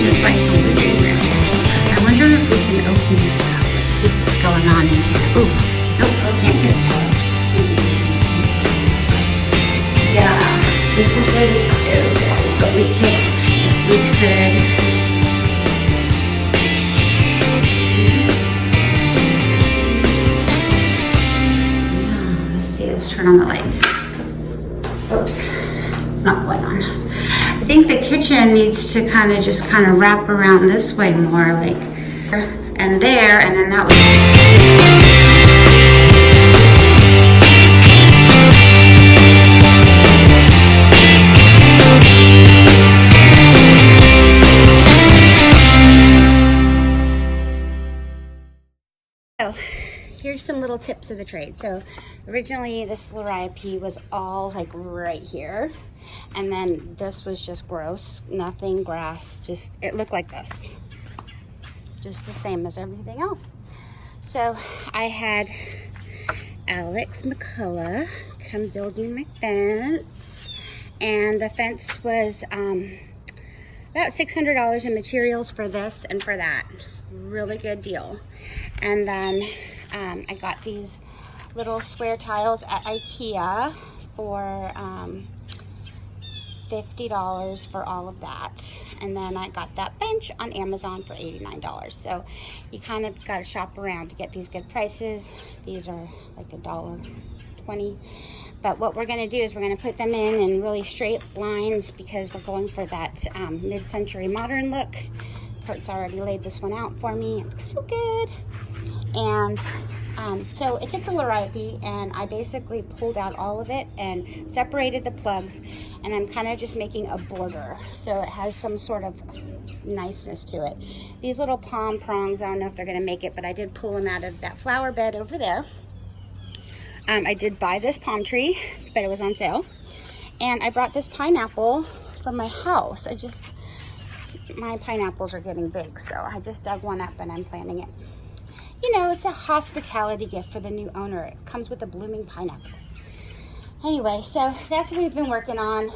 is like the living room. I wonder if we can open this up. Let's see what's going on in here. Ooh, nope, can't get it. Yeah, this is where the stove is, but we could. Yeah, let's see, let's turn on the light. Oops, it's not going on. I think the kitchen needs to kind of wrap around this way more, like, and there, and then that was. So here's some little tips of the trade. So originally this Lariape was all like right here, and then this was just gross, nothing, grass, just it looked like this, just the same as everything else. So I had Alex McCullough come build me my fence, and the fence was about $600 in materials for this and for that. Really good deal. And then I got these little square tiles at IKEA for $50 for all of that. And then I got that bench on Amazon for $89. So you kind of got to shop around to get these good prices. These are like $1.20. But what we're going to do is we're going to put them in really straight lines because we're going for that mid-century modern look. Kurt's already laid this one out for me. It looks so good. And so I took the Lariape and I basically pulled out all of it and separated the plugs, and I'm kind of just making a border so it has some sort of niceness to it. These little palm prongs, I don't know if they're going to make it, but I did pull them out of that flower bed over there. I did buy this palm tree, but it was on sale. And I brought this pineapple from my house. My pineapples are getting big, so I just dug one up and I'm planting it. You know, it's a hospitality gift for the new owner. It comes with a blooming pineapple. Anyway, so that's what we've been working on.